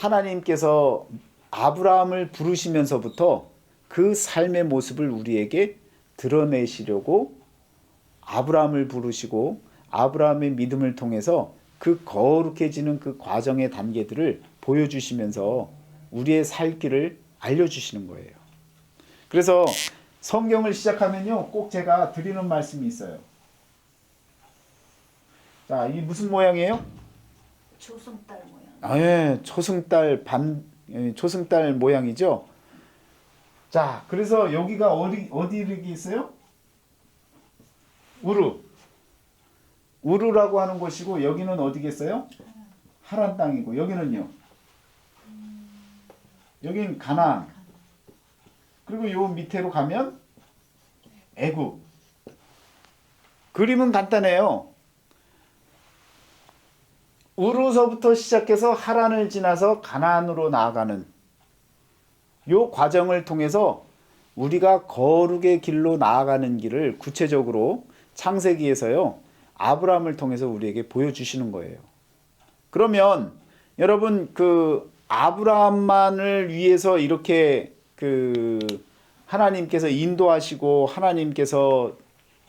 하나님께서 아브라함을 부르시면서부터 그 삶의 모습을 우리에게 드러내시려고 아브라함을 부르시고 아브라함의 믿음을 통해서 그 거룩해지는 그 과정의 단계들을 보여주시면서 우리의 살 길을 알려주시는 거예요. 그래서 성경을 시작하면요, 꼭 제가 드리는 말씀이 있어요. 자, 이 무슨 모양이에요? 조승달 모양. 아, 예, 초승달 모양이죠. 자, 그래서 여기가 어디 이렇게 있어요? 우르라고 하는 곳이고, 여기는 어디겠어요? 하란 땅이고, 여기는요? 여긴 가나안. 그리고 요 밑으로 가면 애굽. 그림은 간단해요. 우르서부터 시작해서 하란을 지나서 가나안으로 나아가는 요 과정을 통해서 우리가 거룩의 길로 나아가는 길을 구체적으로 창세기에서요, 아브라함을 통해서 우리에게 보여주시는 거예요. 그러면 여러분, 그 아브라함만을 위해서 이렇게 하나님께서 인도하시고 하나님께서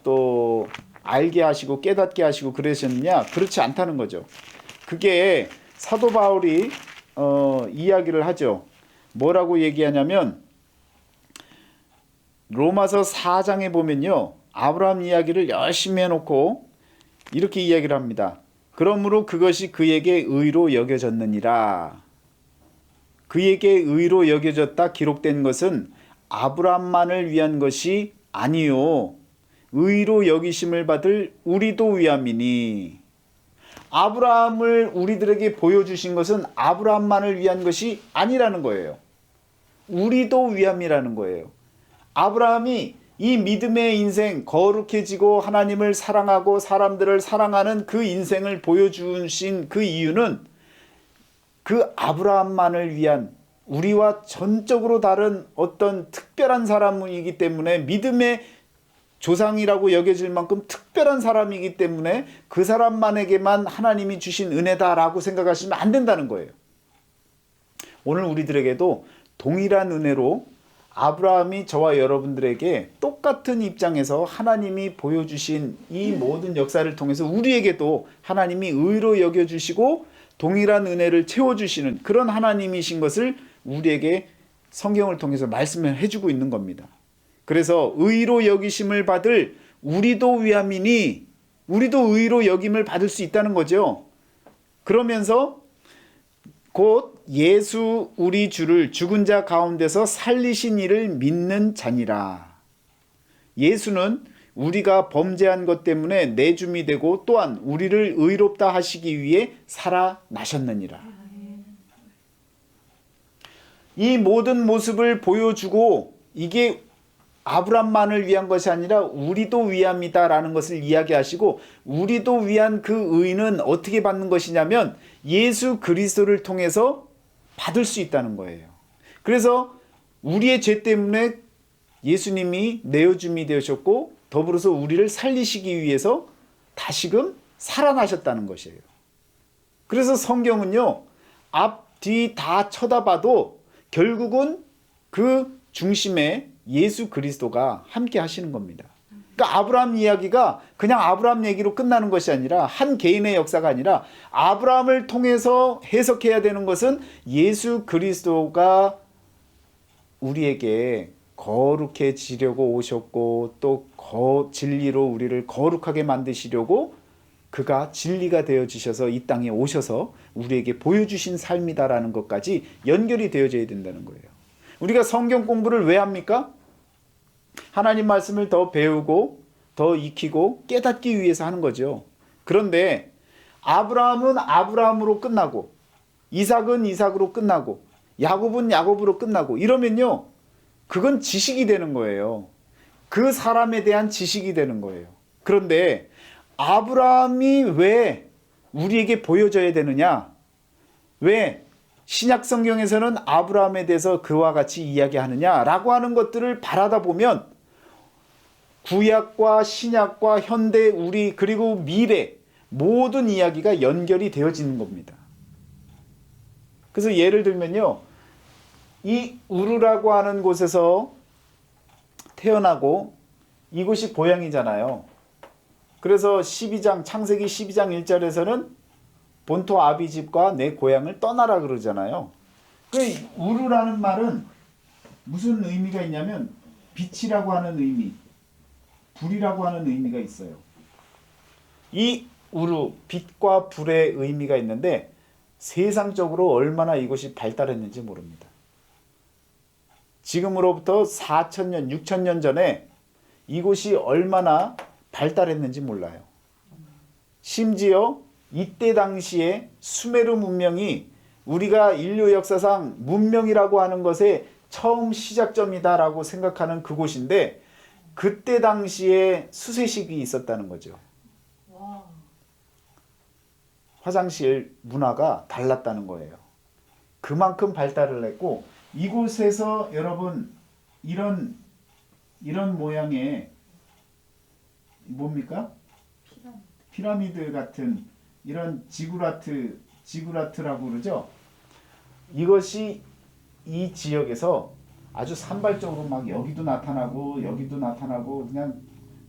또 알게 하시고 깨닫게 하시고 그러셨느냐? 그렇지 않다는 거죠. 그게 사도 바울이 이야기를 하죠. 뭐라고 얘기하냐면 로마서 4장에 보면요, 아브라함 이야기를 열심히 해놓고 이렇게 이야기를 합니다. 그러므로 그것이 그에게 의로 여겨졌느니라. 그에게 의로 여겨졌다 기록된 것은 아브라함만을 위한 것이 아니요 의로 여기심을 받을 우리도 위함이니. 아브라함을 우리들에게 보여주신 것은 아브라함만을 위한 것이 아니라는 거예요. 우리도 위함이라는 거예요. 아브라함이 이 믿음의 인생, 거룩해지고 하나님을 사랑하고 사람들을 사랑하는 그 인생을 보여주신 그 이유는 그 아브라함만을 위한, 우리와 전적으로 다른 어떤 특별한 사람이기 때문에, 믿음의 조상이라고 여겨질 만큼 특별한 사람이기 때문에 그 사람만에게만 하나님이 주신 은혜다라고 생각하시면 안 된다는 거예요. 오늘 우리들에게도 동일한 은혜로 아브라함이 저와 여러분들에게 똑같은 입장에서 하나님이 보여주신 이 모든 역사를 통해서 우리에게도 하나님이 의로 여겨주시고 동일한 은혜를 채워주시는 그런 하나님이신 것을 우리에게 성경을 통해서 말씀을 해주고 있는 겁니다. 그래서 의로 여기심을 받을 우리도 위함이니, 우리도 의로 여김을 받을 수 있다는 거죠. 그러면서 곧 예수 우리 주를 죽은 자 가운데서 살리신 이를 믿는 자니라. 예수는 우리가 범죄한 것 때문에 내줌이 되고 또한 우리를 의롭다 하시기 위해 살아나셨느니라. 이 모든 모습을 보여주고 이게 아브람만을 위한 것이 아니라 우리도 위함이다라는 것을 이야기하시고, 우리도 위한 그 의는 어떻게 받는 것이냐면 예수 그리스도를 통해서 받을 수 있다는 거예요. 그래서 우리의 죄 때문에 예수님이 내어줌이 되셨고 더불어서 우리를 살리시기 위해서 다시금 살아나셨다는 것이에요. 그래서 성경은요, 앞, 뒤 다 쳐다봐도 결국은 그 중심에 예수 그리스도가 함께 하시는 겁니다. 그러니까 아브라함 이야기가 그냥 아브라함 얘기로 끝나는 것이 아니라, 한 개인의 역사가 아니라 아브라함을 통해서 해석해야 되는 것은 예수 그리스도가 우리에게 거룩해지려고 오셨고 또 진리로 우리를 거룩하게 만드시려고 그가 진리가 되어지셔서 이 땅에 오셔서 우리에게 보여주신 삶이다라는 것까지 연결이 되어져야 된다는 거예요. 우리가 성경 공부를 왜 합니까? 하나님 말씀을 더 배우고 더 익히고 깨닫기 위해서 하는 거죠. 그런데 아브라함은 아브라함으로 끝나고 이삭은 이삭으로 끝나고 야곱은 야곱으로 끝나고 이러면요, 그건 지식이 되는 거예요. 그 사람에 대한 지식이 되는 거예요. 그런데 아브라함이 왜 우리에게 보여져야 되느냐? 왜 신약 성경에서는 아브라함에 대해서 그와 같이 이야기하느냐라고 하는 것들을 바라다 보면 구약과 신약과 현대, 우리 그리고 미래 모든 이야기가 연결이 되어지는 겁니다. 그래서 예를 들면요. 이 우르라고 하는 곳에서 태어나고 이곳이 고향이잖아요. 그래서 창세기 12장 1절에서는 본토 아비집과 내 고향을 떠나라 그러잖아요. 그 우르라는 말은 무슨 의미가 있냐면 빛이라고 하는 의미, 불이라고 하는 의미가 있어요. 이 우르, 빛과 불의 의미가 있는데 세상적으로 얼마나 이곳이 발달했는지 모릅니다. 지금으로부터 4,000년, 6,000년 전에 이곳이 얼마나 발달했는지 몰라요. 심지어 이때 당시에 수메르 문명이 우리가 인류 역사상 문명이라고 하는 것의 처음 시작점이다라고 생각하는 그곳인데 그때 당시에 수세식이 있었다는 거죠. 와. 화장실 문화가 달랐다는 거예요. 그만큼 발달을 했고 이곳에서 여러분 이런 모양의 뭡니까? 피라미드 같은 이런 지구라트라고 그러죠. 이것이 이 지역에서 아주 산발적으로 막 여기도 나타나고 그냥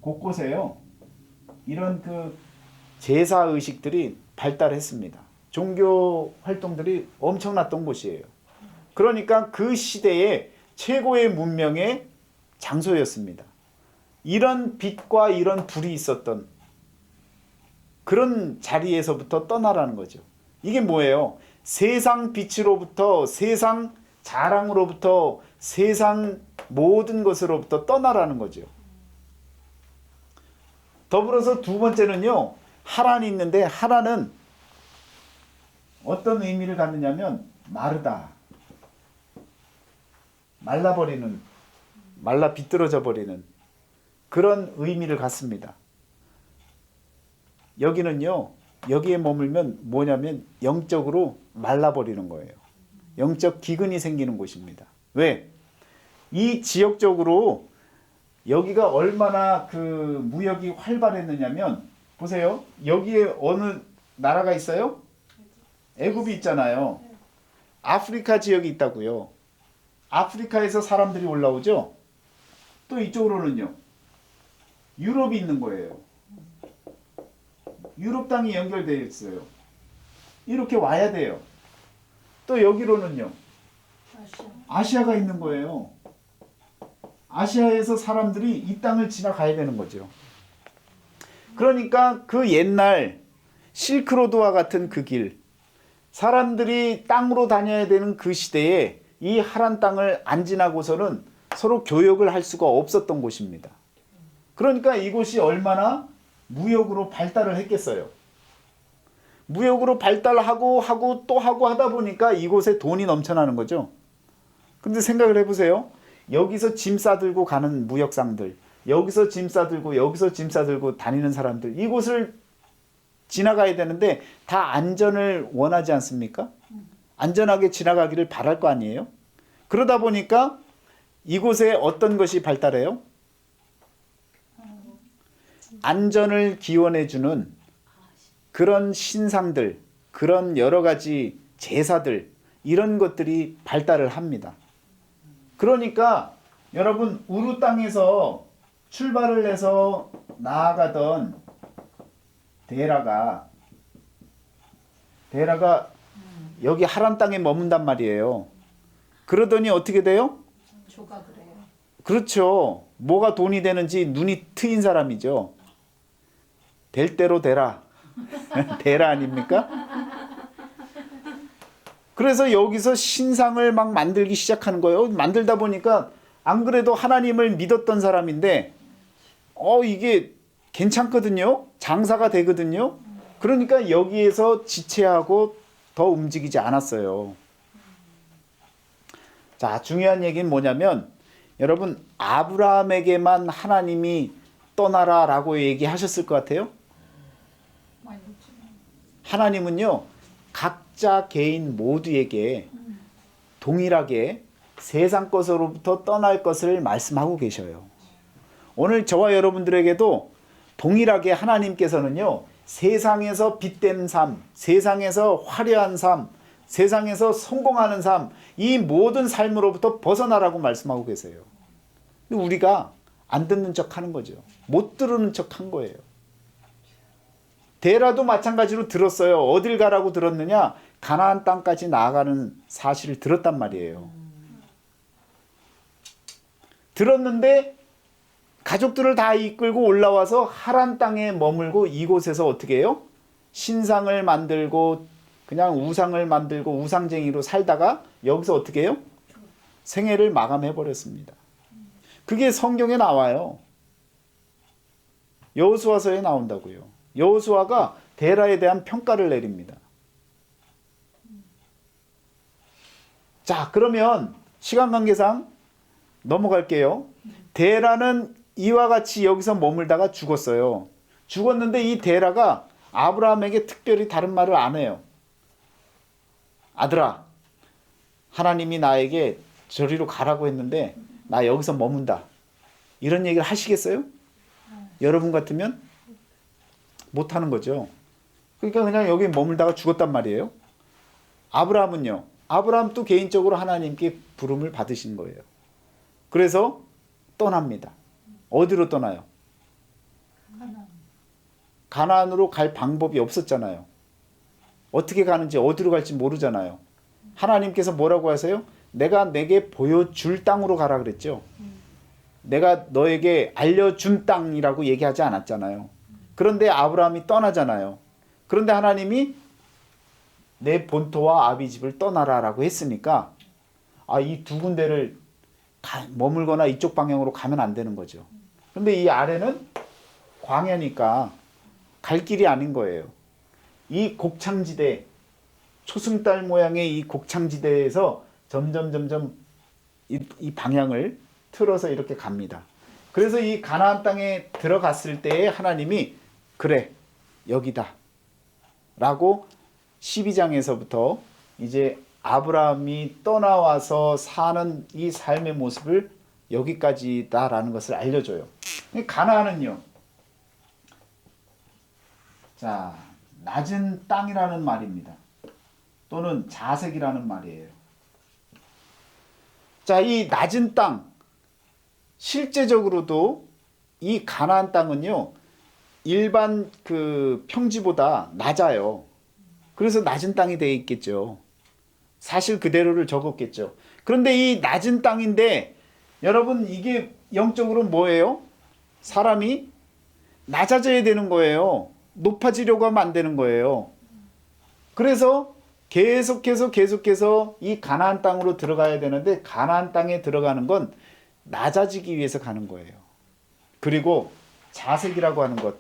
곳곳에요. 이런 그 제사 의식들이 발달했습니다. 종교 활동들이 엄청났던 곳이에요. 그러니까 그 시대의 최고의 문명의 장소였습니다. 이런 빛과 이런 불이 있었던 그런 자리에서부터 떠나라는 거죠. 이게 뭐예요? 세상 빛으로부터, 세상 자랑으로부터, 세상 모든 것으로부터 떠나라는 거죠. 더불어서 두 번째는요. 하란이 있는데 하란은 어떤 의미를 갖느냐면 마르다. 말라버리는, 말라 비뚤어져 버리는 그런 의미를 갖습니다. 여기는요. 여기에 머물면 뭐냐면 영적으로 말라버리는 거예요. 영적 기근이 생기는 곳입니다. 왜? 이 지역적으로 여기가 얼마나 그 무역이 활발했느냐면 보세요. 여기에 어느 나라가 있어요? 애굽이 있잖아요. 아프리카 지역이 있다고요. 아프리카에서 사람들이 올라오죠. 또 이쪽으로는요. 유럽이 있는 거예요. 유럽 땅이 연결되어 있어요. 이렇게 와야 돼요. 또 여기로는요. 아시아가 있는 거예요. 아시아에서 사람들이 이 땅을 지나가야 되는 거죠. 그러니까 그 옛날 실크로드와 같은 그 길, 사람들이 땅으로 다녀야 되는 그 시대에 이 하란 땅을 안 지나고서는 서로 교역을 할 수가 없었던 곳입니다. 그러니까 이곳이 얼마나 무역으로 발달을 했겠어요. 무역으로 발달하고 또 하다 보니까 이곳에 돈이 넘쳐나는 거죠. 근데 생각을 해보세요. 여기서 짐 싸들고 가는 무역상들, 여기서 짐 싸들고 여기서 짐 싸들고 다니는 사람들, 이곳을 지나가야 되는데 다 안전을 원하지 않습니까? 안전하게 지나가기를 바랄 거 아니에요? 그러다 보니까 이곳에 어떤 것이 발달해요? 안전을 기원해주는 그런 신상들, 그런 여러 가지 제사들, 이런 것들이 발달을 합니다. 그러니까 여러분 우루 땅에서 출발을 해서 나아가던 데라가 여기 하란 땅에 머문단 말이에요. 그러더니 어떻게 돼요? 조각을 해요. 그렇죠. 뭐가 돈이 되는지 눈이 트인 사람이죠. 될 대로 되라. 되라 아닙니까? 그래서 여기서 신상을 막 만들기 시작하는 거예요. 만들다 보니까 안 그래도 하나님을 믿었던 사람인데 이게 괜찮거든요. 장사가 되거든요. 그러니까 여기에서 지체하고 더 움직이지 않았어요. 자, 중요한 얘기는 뭐냐면 여러분 아브라함에게만 하나님이 떠나라라고 얘기하셨을 것 같아요. 하나님은요. 각자 개인 모두에게 동일하게 세상 것으로부터 떠날 것을 말씀하고 계셔요. 오늘 저와 여러분들에게도 동일하게 하나님께서는요. 세상에서 빛된 삶, 세상에서 화려한 삶, 세상에서 성공하는 삶, 이 모든 삶으로부터 벗어나라고 말씀하고 계세요. 근데 우리가 안 듣는 척 하는 거죠. 못 들으는 척 한 거예요. 데라도 마찬가지로 들었어요. 어딜 가라고 들었느냐? 가나안 땅까지 나아가는 사실을 들었단 말이에요. 들었는데 가족들을 다 이끌고 올라와서 하란 땅에 머물고 이곳에서 어떻게 해요? 신상을 만들고 그냥 우상을 만들고 우상쟁이로 살다가 여기서 어떻게 해요? 생애를 마감해 버렸습니다. 그게 성경에 나와요. 여호수아서에 나온다고요. 여호수아가 데라에 대한 평가를 내립니다. 자, 그러면 시간 관계상 넘어갈게요. 데라는 이와 같이 여기서 머물다가 죽었어요. 죽었는데 이 데라가 아브라함에게 특별히 다른 말을 안 해요. 아들아, 하나님이 나에게 저리로 가라고 했는데 나 여기서 머문다. 이런 얘기를 하시겠어요? 여러분 같으면 못하는 거죠. 그러니까 그냥 여기 머물다가 죽었단 말이에요. 아브라함은요. 아브라함도 개인적으로 하나님께 부름을 받으신 거예요. 그래서 떠납니다. 어디로 떠나요? 가나안으로 갈 방법이 없었잖아요. 어떻게 가는지 어디로 갈지 모르잖아요. 하나님께서 뭐라고 하세요? 내가 내게 보여줄 땅으로 가라 그랬죠. 내가 너에게 알려준 땅이라고 얘기하지 않았잖아요. 그런데 아브라함이 떠나잖아요. 그런데 하나님이 내 본토와 아비 집을 떠나라라고 했으니까 이 두 군데를 머물거나 이쪽 방향으로 가면 안 되는 거죠. 그런데 이 아래는 광야니까 갈 길이 아닌 거예요. 이 곡창지대, 초승달 모양의 이 곡창지대에서 점점 이 방향을 틀어서 이렇게 갑니다. 그래서 이 가나안 땅에 들어갔을 때에 하나님이 그래 여기다 라고 12장에서부터 이제 아브라함이 떠나와서 사는 이 삶의 모습을 여기까지다라는 것을 알려줘요. 가나안은요, 자, 낮은 땅이라는 말입니다. 또는 자색이라는 말이에요. 자, 이 낮은 땅, 실제적으로도 이 가나안 땅은요, 일반 그 평지보다 낮아요. 그래서 낮은 땅이 되어 있겠죠. 사실 그대로를 적었겠죠. 그런데 이 낮은 땅인데 여러분 이게 영적으로 뭐예요? 사람이 낮아져야 되는 거예요. 높아지려고 하면 안 되는 거예요. 그래서 계속해서 이 가나안 땅으로 들어가야 되는데 가나안 땅에 들어가는 건 낮아지기 위해서 가는 거예요. 그리고 자색이라고 하는 것,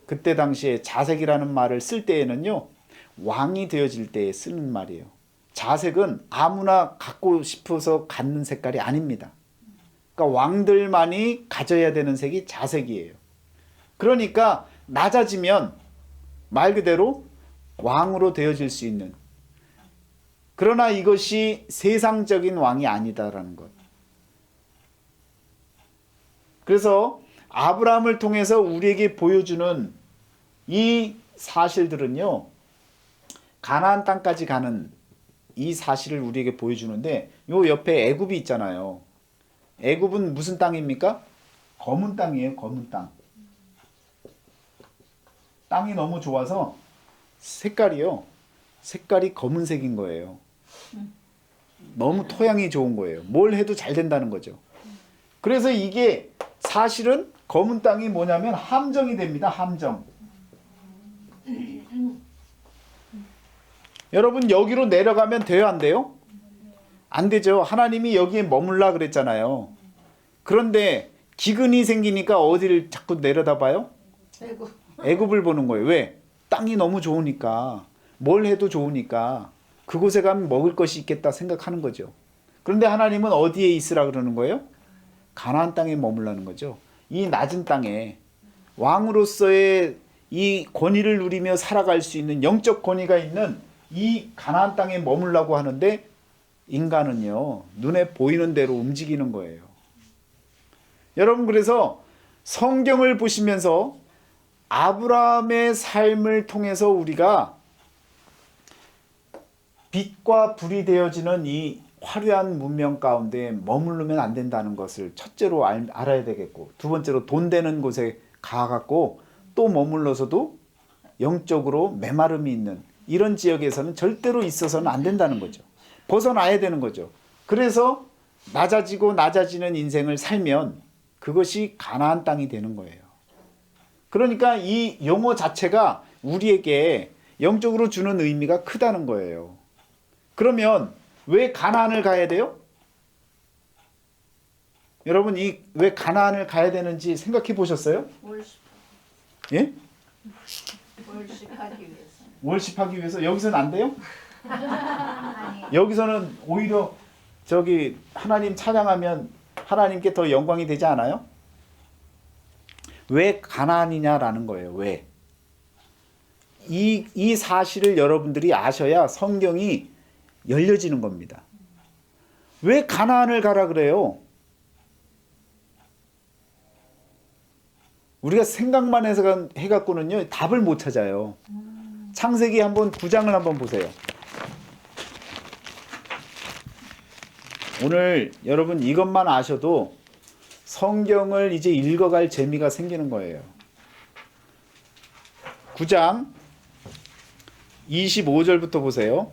그때 당시에 자색이라는 말을 쓸 때에는요, 왕이 되어질 때 쓰는 말이에요. 자색은 아무나 갖고 싶어서 갖는 색깔이 아닙니다. 그러니까 왕들만이 가져야 되는 색이 자색이에요. 그러니까 낮아지면 말 그대로 왕으로 되어질 수 있는, 그러나 이것이 세상적인 왕이 아니다라는 것. 그래서 아브라함을 통해서 우리에게 보여주는 이 사실들은요, 가나안 땅까지 가는 이 사실을 우리에게 보여주는데, 요 옆에 애굽이 있잖아요. 애굽은 무슨 땅입니까? 검은 땅이에요. 검은 땅. 땅이 너무 좋아서 색깔이 검은색인 거예요. 너무 토양이 좋은 거예요. 뭘 해도 잘 된다는 거죠. 그래서 이게 사실은 검은 땅이 뭐냐면 함정이 됩니다. 함정. 여러분 여기로 내려가면 돼요? 안 돼요? 안 되죠. 하나님이 여기에 머물라 그랬잖아요. 그런데 기근이 생기니까 어디를 자꾸 내려다봐요? 애굽을 보는 거예요. 왜? 땅이 너무 좋으니까, 뭘 해도 좋으니까 그곳에 가면 먹을 것이 있겠다 생각하는 거죠. 그런데 하나님은 어디에 있으라 그러는 거예요? 가나안 땅에 머물라는 거죠. 이 낮은 땅에 왕으로서의 이 권위를 누리며 살아갈 수 있는 영적 권위가 있는 이 가나안 땅에 머물라고 하는데, 인간은요 눈에 보이는 대로 움직이는 거예요. 여러분, 그래서 성경을 보시면서 아브라함의 삶을 통해서 우리가 빛과 불이 되어지는 이 화려한 문명 가운데 머무르면 안 된다는 것을 첫째로 알아야 되겠고, 두 번째로 돈 되는 곳에 가갖고 또 머물러서도 영적으로 메마름이 있는 이런 지역에서는 절대로 있어서는 안 된다는 거죠. 벗어나야 되는 거죠. 그래서 낮아지고 낮아지는 인생을 살면 그것이 가나안 땅이 되는 거예요. 그러니까 이 용어 자체가 우리에게 영적으로 주는 의미가 크다는 거예요. 그러면 왜 가나안을 가야 돼요? 여러분, 왜 가나안을 가야 되는지 생각해 보셨어요? 월십, 예? 월십하기 위해서. 월십하기 위해서. 여기서는 안 돼요? 아니, 여기서는 오히려 저기 하나님 찬양하면 하나님께 더 영광이 되지 않아요? 왜 가나안이냐라는 거예요. 왜? 이 사실을 여러분들이 아셔야 성경이 열려지는 겁니다. 왜 가나안을 가라 그래요? 우리가 생각만 해갖고는요 답을 못 찾아요. 창세기 한번 9장을 한번 보세요. 오늘 여러분 이것만 아셔도 성경을 이제 읽어갈 재미가 생기는 거예요. 9장 25절부터 보세요.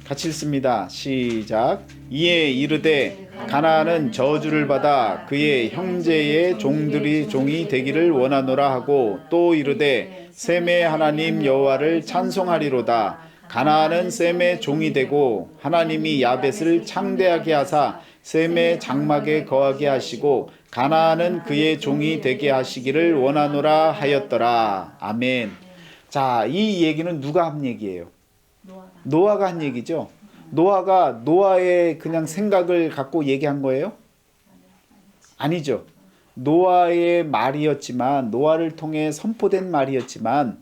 같이 읽습니다. 시작. 이에 이르되 가나안은 저주를 받아 그의 형제의 종들이 종이 되기를 원하노라 하고, 또 이르되 셈의 하나님 여호와를 찬송하리로다. 가나안은 셈의 종이 되고 하나님이 야벳을 창대하게 하사 셈의 장막에 거하게 하시고 가나안은 그의 종이 되게 하시기를 원하노라 하였더라. 아멘. 자, 이 얘기는 누가 한 얘기예요? 노아가 한 얘기죠. 노아가 노아의 그냥 생각을 갖고 얘기한 거예요? 아니죠. 노아의 말이었지만, 노아를 통해 선포된 말이었지만,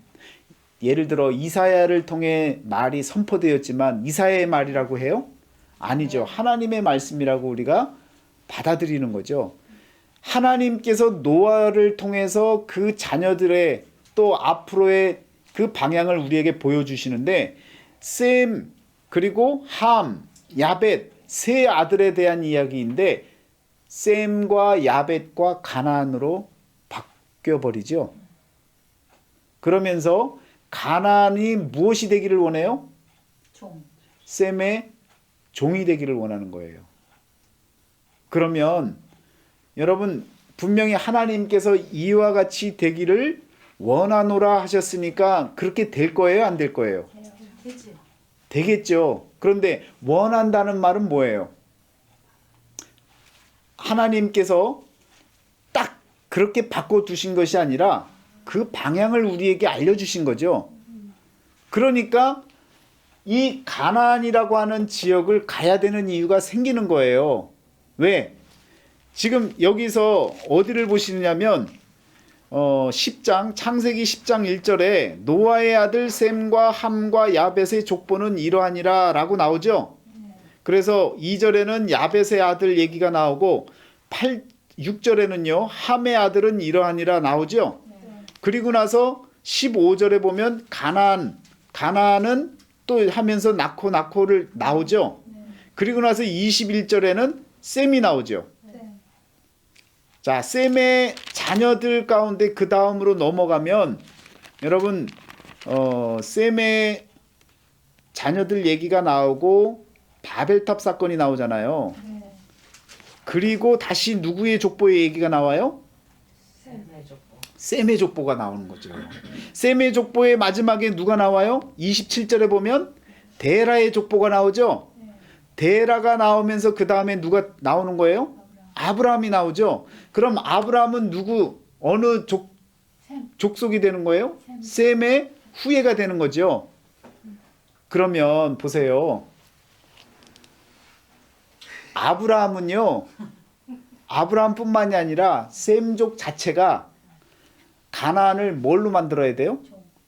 예를 들어 이사야를 통해 말이 선포되었지만 이사야의 말이라고 해요? 아니죠. 하나님의 말씀이라고 우리가 받아들이는 거죠. 하나님께서 노아를 통해서 그 자녀들의 또 앞으로의 그 방향을 우리에게 보여주시는데, 셈 그리고 함, 야벳 세 아들에 대한 이야기인데 셈과 야벳과 가나안으로 바뀌어버리죠. 그러면서 가나안이 무엇이 되기를 원해요? 종. 셈의 종이 되기를 원하는 거예요. 그러면 여러분, 분명히 하나님께서 이와 같이 되기를 원하노라 하셨으니까 그렇게 될 거예요? 안 될 거예요? 되지. 되겠죠. 그런데 원한다는 말은 뭐예요? 하나님께서 딱 그렇게 바꿔두신 것이 아니라 그 방향을 우리에게 알려주신 거죠. 그러니까 이 가나안이라고 하는 지역을 가야 되는 이유가 생기는 거예요. 왜? 지금 여기서 어디를 보시느냐면 10장 창세기 10장 1절에 노아의 아들 셈과 함과 야벳의 족보는 이러하니라 라고 나오죠. 그래서 2절에는 야벳의 아들 얘기가 나오고 6절에는요 함의 아들은 이러하니라 나오죠. 그리고 나서 15절에 보면 가나안은 또 하면서 낳고를 나오죠. 그리고 나서 21절에는 셈이 나오죠. 자, 셈의 자녀들 가운데 그 다음으로 넘어가면 여러분 셈의 자녀들 얘기가 나오고 바벨탑 사건이 나오잖아요. 그리고 다시 누구의 족보의 얘기가 나와요? 셈의 족보가 나오는 거죠. 셈의 족보의 마지막에 누가 나와요? 27절에 보면 데라의 족보가 나오죠. 데라가 나오면서 그 다음에 누가 나오는 거예요? 아브라함이 나오죠. 그럼 아브라함은 어느 족속이 되는 거예요? 셈의 후예가 되는 거죠. 그러면 보세요. 아브라함뿐만이 아니라 셈족 자체가 가나안을 뭘로 만들어야 돼요?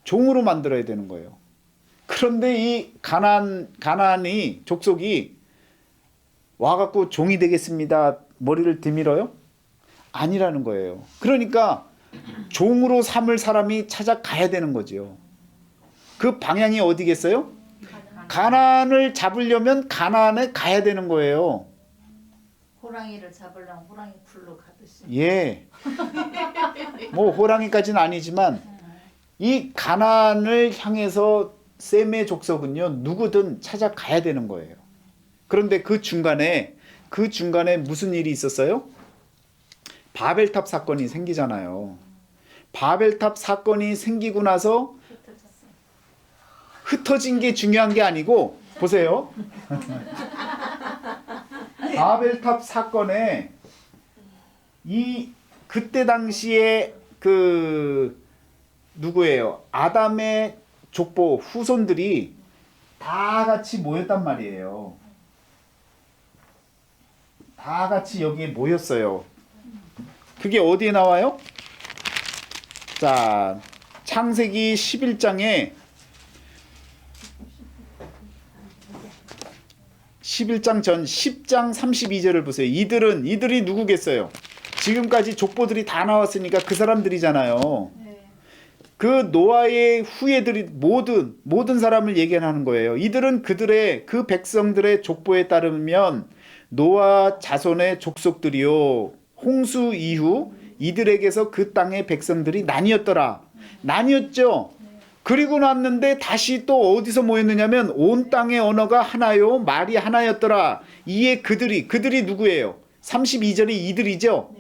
종으로 만들어야 되는 거예요. 그런데 이 가나안이 족속이 와갖고 종이 되겠습니다. 머리를 들밀어요? 아니라는 거예요. 그러니까 종으로 삼을 사람이 찾아가야 되는 거죠. 그 방향이 어디겠어요? 가나안을 잡으려면 가나안에 가야 되는 거예요. 호랑이를 잡으려면 호랑이 풀로 가듯이. 예. 뭐 호랑이까지는 아니지만 이 가나안을 향해서 셈의 족속은요 누구든 찾아가야 되는 거예요. 그런데 그 중간에 무슨 일이 있었어요? 바벨탑 사건이 생기잖아요. 바벨탑 사건이 생기고 나서 흩어졌어요. 흩어진 게 중요한 게 아니고 보세요. 바벨탑 사건에 그때 당시에 그 누구예요? 아담의 족보 후손들이 다 같이 모였단 말이에요. 다 같이 여기에 모였어요. 그게 어디에 나와요? 자, 창세기 11장에 11장 전 10장 32절을 보세요. 이들이 누구겠어요? 지금까지 족보들이 다 나왔으니까 그 사람들이잖아요. 그 노아의 후예들이 모든 사람을 얘기하는 거예요. 이들은 그들의 그 백성들의 족보에 따르면 노아 자손의 족속들이요 홍수 이후 이들에게서 그 땅의 백성들이 나뉘었죠. 그리고 났는데 다시 또 어디서 모였느냐면 온 땅의 언어가 하나요 말이 하나였더라. 이에 그들이 누구예요? 32절이 이들이죠.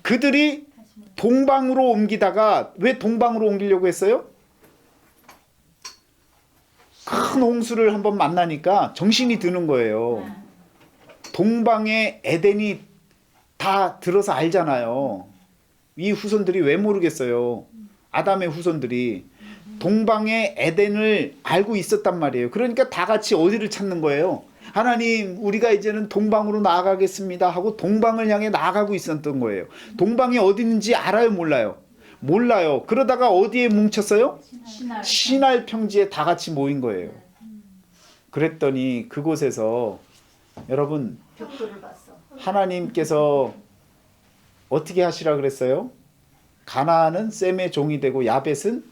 그들이 동방으로 옮기다가 왜 동방으로 옮기려고 했어요? 큰 홍수를 한번 만나니까 정신이 드는 거예요. 동방의 에덴이 다 들어서 알잖아요. 이 후손들이 왜 모르겠어요? 아담의 후손들이 동방의 에덴을 알고 있었단 말이에요. 그러니까 다 같이 어디를 찾는 거예요? 하나님, 우리가 이제는 동방으로 나아가겠습니다 하고 동방을 향해 나아가고 있었던 거예요. 동방이 어디 있는지 알아요, 몰라요? 몰라요. 그러다가 어디에 뭉쳤어요? 시날 평지에 다 같이 모인 거예요. 그랬더니 그곳에서 여러분 벽돌을 봤어. 하나님께서 어떻게 하시라 그랬어요? 가나안은 셈의 종이 되고 야벳은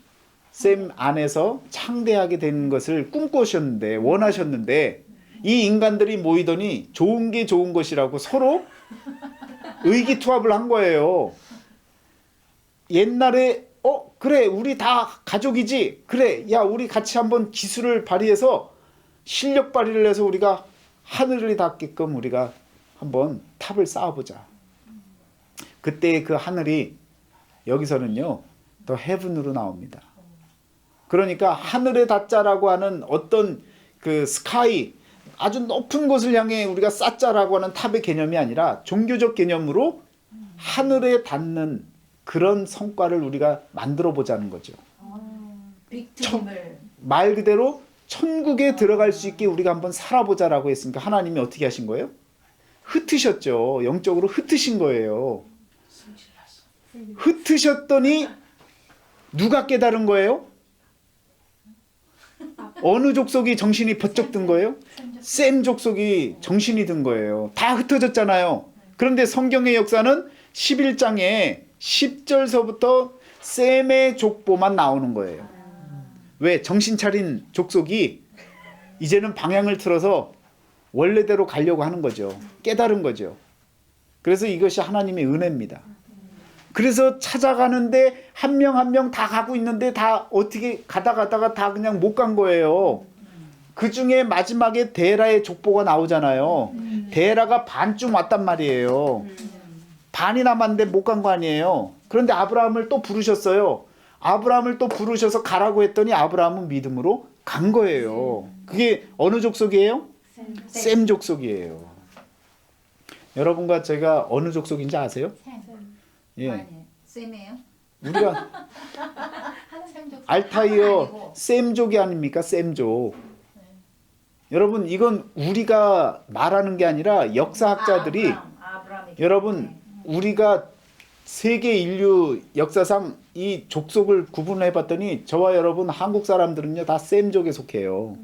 셈 안에서 창대하게 되는 것을 꿈꾸셨는데 원하셨는데 이 인간들이 모이더니 좋은 게 좋은 것이라고 서로 의기투합을 한 거예요. 옛날에 그래 우리 다 가족이지, 그래 야 우리 같이 한번 기술을 발휘해서 실력 발휘를 해서 우리가 하늘을 닿게끔 우리가 한번 탑을 쌓아보자. 그때 그 하늘이 여기서는요 더 헤븐으로 나옵니다. 그러니까 하늘에 닿자라고 하는 어떤 그 스카이 아주 높은 곳을 향해 우리가 쌓자라고 하는 탑의 개념이 아니라 종교적 개념으로 하늘에 닿는 그런 성과를 우리가 만들어 보자는 거죠. 빅트림을 말 그대로 천국에 들어갈 수 있게 우리가 한번 살아보자라고 했으니까 하나님이 어떻게 하신 거예요? 흩으셨죠. 영적으로 흩으신 거예요. 흩으셨더니 누가 깨달은 거예요? 어느 족속이 정신이 번쩍 든 거예요? 셈 족속이 정신이 든 거예요. 다 흩어졌잖아요. 그런데 성경의 역사는 11장에 10절서부터 셈의 족보만 나오는 거예요. 왜? 정신 차린 족속이 이제는 방향을 틀어서 원래대로 가려고 하는 거죠. 깨달은 거죠. 그래서 이것이 하나님의 은혜입니다. 그래서 찾아가는데 한 명 한 명 다 가고 있는데 다 어떻게 가다가 다 그냥 못 간 거예요. 그 중에 마지막에 데라의 족보가 나오잖아요. 데라가 반쯤 왔단 말이에요. 반이 남았는데 못 간 거 아니에요. 그런데 아브라함을 또 부르셨어요. 아브라함을 또 부르셔서 가라고 했더니 아브라함은 믿음으로 간 거예요. 그게 어느 족속이에요? 셈 족속이에요. 여러분과 제가 어느 족속인지 아세요? 예. 아니, 쌤이에요? 우리가 알타이어 셈족이 아닙니까? 셈족. 여러분 이건 우리가 말하는 게 아니라 역사학자들이 여러분 우리가 세계 인류 역사상 이 족속을 구분해 봤더니 저와 여러분 한국 사람들은요 다 셈족에 속해요.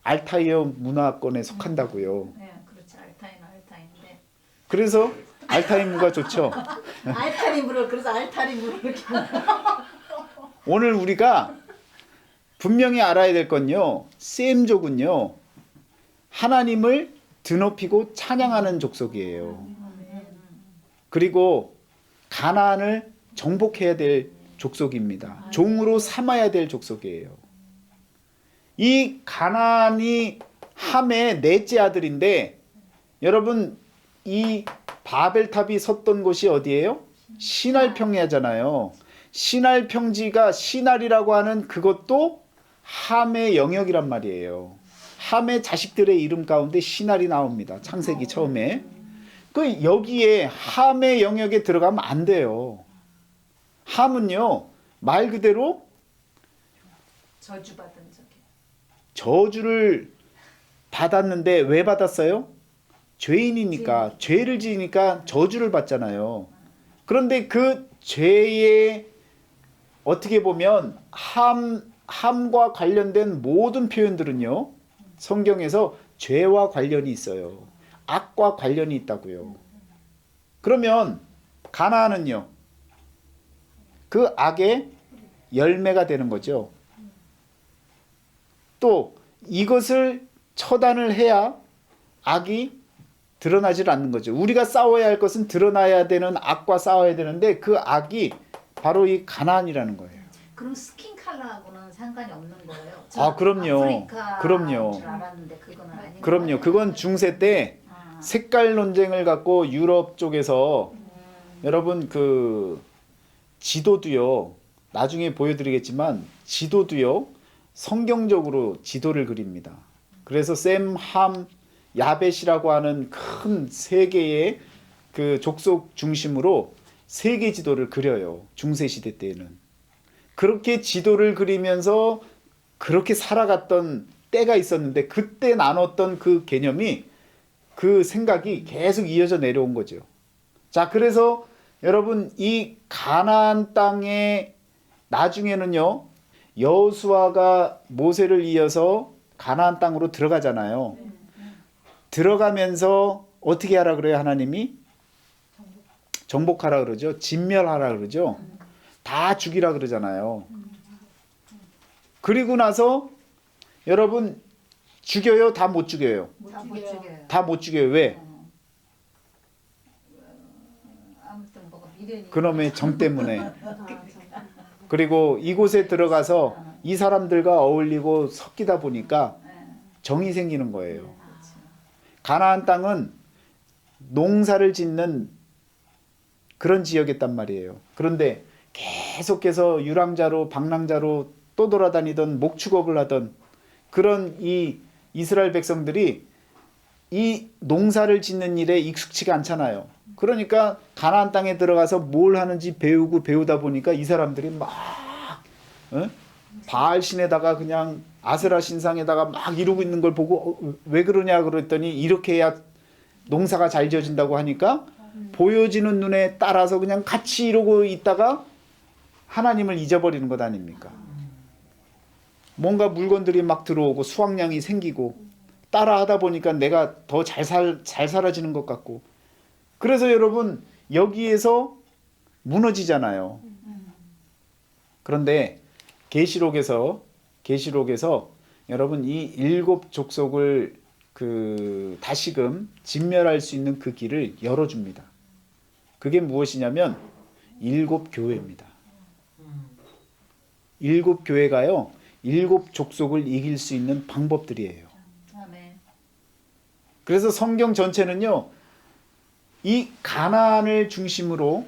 알타이어 문화권에 속한다고요. 네, 그렇지. 알타인인데. 그래서 알타이무가 좋죠. 알타림으로 그래서 알타림으로 이렇게. 오늘 우리가 분명히 알아야 될 건요. 셈족은요. 하나님을 드높이고 찬양하는 족속이에요. 그리고 가나안을 정복해야 될 족속입니다. 종으로 삼아야 될 족속이에요. 이 가나안이 함의 넷째 아들인데 여러분 이 바벨탑이 섰던 곳이 어디예요? 시날 평야잖아요. 시날 평지가 시날이라고 하는 그것도 함의 영역이란 말이에요. 함의 자식들의 이름 가운데 시날이 나옵니다. 창세기 처음에. 그 여기에 함의 영역에 들어가면 안 돼요. 함은요 말 그대로 저주받은 적이. 저주를 받았는데 왜 받았어요? 죄인이니까 죄를 지으니까 저주를 받잖아요. 그런데 그 죄의 어떻게 보면 함과 관련된 모든 표현들은요 성경에서 죄와 관련이 있어요. 악과 관련이 있다고요. 그러면 가나안은요 그 악의 열매가 되는 거죠. 또 이것을 처단을 해야 악이 드러나질 않는 거죠. 우리가 싸워야 할 것은 드러나야 되는 악과 싸워야 되는데 그 악이 바로 이 가나안이라는 거예요. 그럼 스킨 컬러하고는 상관이 없는 거예요? 아, 그럼요. 아프리카 그럼요. 줄 알았는데 그거는 아닌 그럼요. 거예요? 그건 중세 때 색깔 논쟁을 갖고 유럽 쪽에서 여러분 그 지도도요. 나중에 보여드리겠지만 지도도요. 성경적으로 지도를 그립니다. 그래서 셈, 함, 야벳이라고 하는 큰 세 개의 그 족속 중심으로 세계 지도를 그려요. 중세 시대 때에는. 그렇게 지도를 그리면서 그렇게 살아갔던 때가 있었는데 그때 나눴던 그 개념이 그 생각이 계속 이어져 내려온 거죠. 자, 그래서 여러분 이 가나안 땅에 나중에는요. 여호수아가 모세를 이어서 가나안 땅으로 들어가잖아요. 들어가면서 어떻게 하라 그래요? 하나님이 정복하라 그러죠. 진멸하라 그러죠. 다 죽이라 그러잖아요. 그리고 나서 여러분 죽여요? 다 못 죽여요? 다 못 죽여요. 다 못 죽여요. 왜? 아무튼 뭐가 미련이. 그놈의 정 때문에. 그리고 이곳에 들어가서 이 사람들과 어울리고 섞이다 보니까 정이 생기는 거예요. 가나안 땅은 농사를 짓는 그런 지역이었단 말이에요. 그런데 계속해서 유랑자로 방랑자로 또 돌아다니던 목축업을 하던 그런 이 이스라엘 백성들이 이 농사를 짓는 일에 익숙치가 않잖아요. 그러니까 가나안 땅에 들어가서 뭘 하는지 배우고 배우다 보니까 이 사람들이 막 바알 신에다가 그냥 아세라 신상에다가 막 이러고 있는 걸 보고 왜 그러냐 그랬더니 이렇게 해야 농사가 잘 지어진다고 하니까 보여지는 눈에 따라서 그냥 같이 이러고 있다가 하나님을 잊어버리는 것 아닙니까? 뭔가 물건들이 막 들어오고 수확량이 생기고 따라하다 보니까 내가 더 잘 살아지는 것 같고 그래서 여러분 여기에서 무너지잖아요. 그런데 계시록에서 여러분 이 일곱 족속을 그 다시금 진멸할 수 있는 그 길을 열어줍니다. 그게 무엇이냐면 일곱 교회입니다. 일곱 교회가요. 일곱 족속을 이길 수 있는 방법들이에요. 아멘. 그래서 성경 전체는요. 이 가나안을 중심으로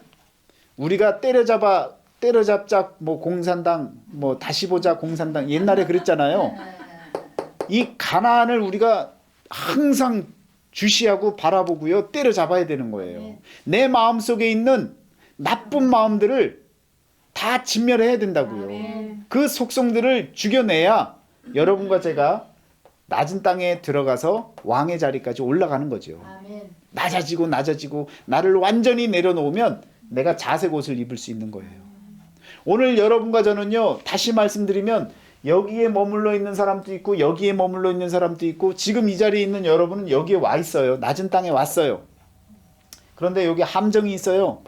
우리가 때려잡자 뭐 공산당 뭐 다시 보자 공산당 옛날에 그랬잖아요. 이 가나안을 우리가 항상 주시하고 바라보고요. 때려잡아야 되는 거예요. 내 마음속에 있는 나쁜 마음들을 다 진멸해야 된다고요. 그 속성들을 죽여내야 여러분과 제가 낮은 땅에 들어가서 왕의 자리까지 올라가는 거죠. 아멘. 낮아지고 나를 완전히 내려놓으면 내가 자색 옷을 입을 수 있는 거예요. 오늘 여러분과 저는요. 다시 말씀드리면 여기에 머물러 있는 사람도 있고 여기에 머물러 있는 사람도 있고 지금 이 자리에 있는 여러분은 여기에 와 있어요. 낮은 땅에 왔어요. 그런데 여기 함정이 있어요.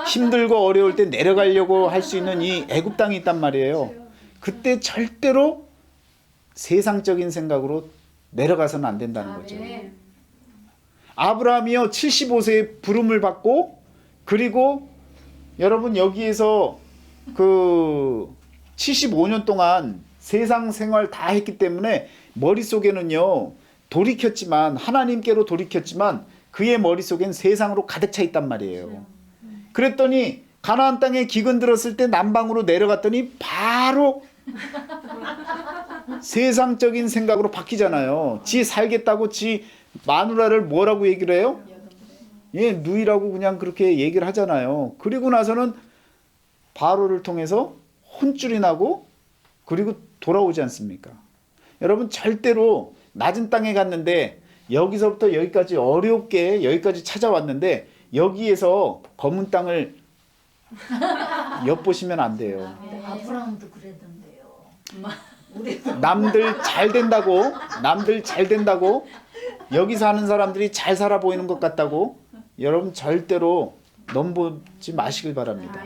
힘들고 어려울 때 내려가려고 할 수 있는 이 애굽 땅이 있단 말이에요. 그때 절대로 세상적인 생각으로 내려가서는 안 된다는 거죠. 아브라함이요 75세에 부름을 받고, 그리고 여러분 여기에서 그 75년 동안 세상 생활 다 했기 때문에 머릿속에는요 돌이켰지만, 하나님께로 돌이켰지만 그의 머릿속엔 세상으로 가득 차 있단 말이에요. 그랬더니 가나안 땅에 기근 들었을 때 남방으로 내려갔더니 바로 세상적인 생각으로 바뀌잖아요. 지 살겠다고 지 마누라를 뭐라고 얘기를 해요? 예, 누이라고 그냥 그렇게 얘기를 하잖아요. 그리고 나서는 바로를 통해서 혼쭐이 나고 그리고 돌아오지 않습니까? 여러분 절대로 낮은 땅에 갔는데 여기서부터 여기까지 어렵게 여기까지 찾아왔는데 여기에서 검은 땅을 엿보시면 안 돼요. 아브라함도 그랬던데요. 남들 잘 된다고 여기서 하는 사람들이 잘 살아 보이는 것 같다고 여러분 절대로 넘보지 마시길 바랍니다.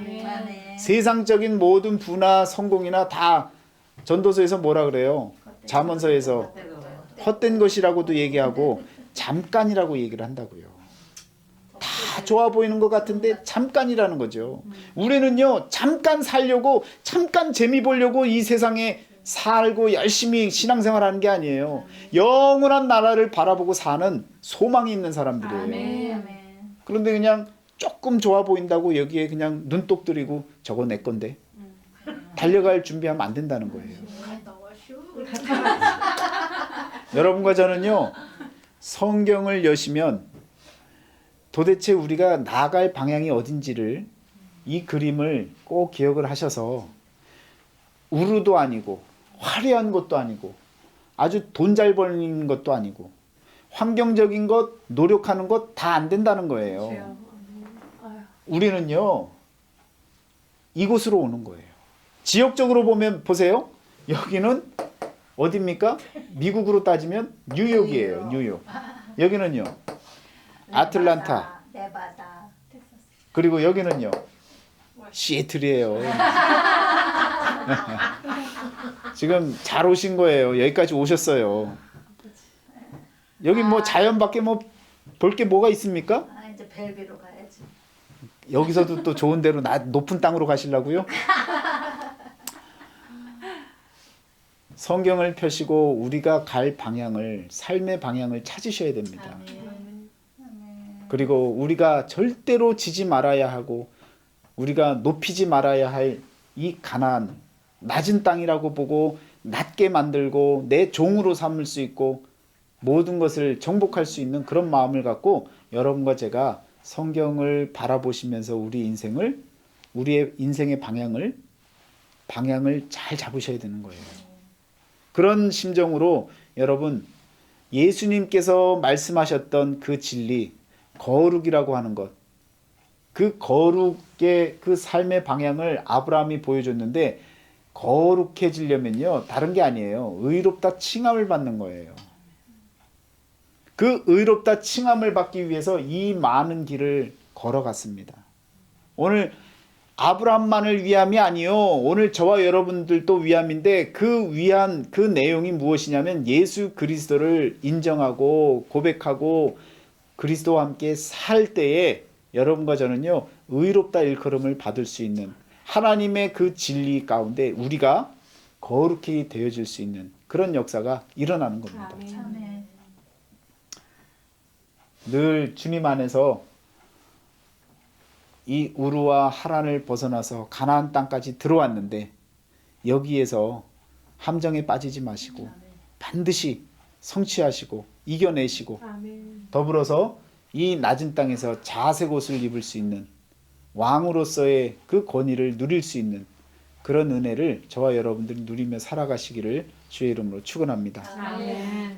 세상적인 모든 부나 성공이나 다 전도서에서 뭐라 그래요? 잠언서에서 헛된 것이라고도 얘기하고 잠깐이라고 얘기를 한다고요. 다 좋아 보이는 것 같은데 잠깐이라는 거죠. 우리는요 잠깐 살려고, 잠깐 재미 보려고 이 세상에 살고 열심히 신앙생활하는 게 아니에요. 영원한 나라를 바라보고 사는 소망이 있는 사람들이에요. 그런데 그냥 조금 좋아 보인다고 여기에 그냥 눈독 들이고 저거 내 건데 달려갈 준비하면 안 된다는 거예요. 여러분과 저는요 성경을 여시면 도대체 우리가 나아갈 방향이 어딘지를, 이 그림을 꼭 기억을 하셔서 우르도 아니고 화려한 것도 아니고 아주 돈 잘 버는 것도 아니고 환경적인 것, 노력하는 것 다 안 된다는 거예요. 우리는요 이곳으로 오는 거예요. 지역적으로 보면 보세요. 여기는 어디입니까? 미국으로 따지면 뉴욕이에요. 뉴욕. 여기는요 아틀란타. 네바다. 그리고 여기는요 시애틀이에요. 지금 잘 오신 거예요. 여기까지 오셨어요. 여기 뭐 자연밖에 뭐 볼 게 뭐가 있습니까? 이제 벨기로 가야지. 여기서도 또 좋은 데로 높은 땅으로 가시려고요? 성경을 펴시고 우리가 갈 방향을, 삶의 방향을 찾으셔야 됩니다. 그리고 우리가 절대로 지지 말아야 하고 우리가 높이지 말아야 할 이 가나안, 낮은 땅이라고 보고 낮게 만들고 내 종으로 삼을 수 있고 모든 것을 정복할 수 있는 그런 마음을 갖고 여러분과 제가 성경을 바라보시면서 우리의 인생의 방향을 잘 잡으셔야 되는 거예요. 그런 심정으로 여러분 예수님께서 말씀하셨던 그 진리, 거룩이라고 하는 것, 그 거룩의 그 삶의 방향을 아브라함이 보여줬는데 거룩해지려면요 다른 게 아니에요. 의롭다 칭함을 받는 거예요. 그 의롭다 칭함을 받기 위해서 이 많은 길을 걸어갔습니다. 오늘 아브라함만을 위함이 아니요 오늘 저와 여러분들도 위함인데 그 위한 그 내용이 무엇이냐면 예수 그리스도를 인정하고 고백하고 그리스도와 함께 살 때에 여러분과 저는요 의롭다 일컬음을 받을 수 있는 하나님의 그 진리 가운데 우리가 거룩히 되어질 수 있는 그런 역사가 일어나는 겁니다. 아멘. 늘 주님 안에서 이 우르와 하란을 벗어나서 가나안 땅까지 들어왔는데 여기에서 함정에 빠지지 마시고 반드시 성취하시고 이겨내시고 더불어서 이 낮은 땅에서 자색 옷을 입을 수 있는 왕으로서의 그 권위를 누릴 수 있는 그런 은혜를 저와 여러분들이 누리며 살아가시기를 주의 이름으로 축원합니다. 아멘.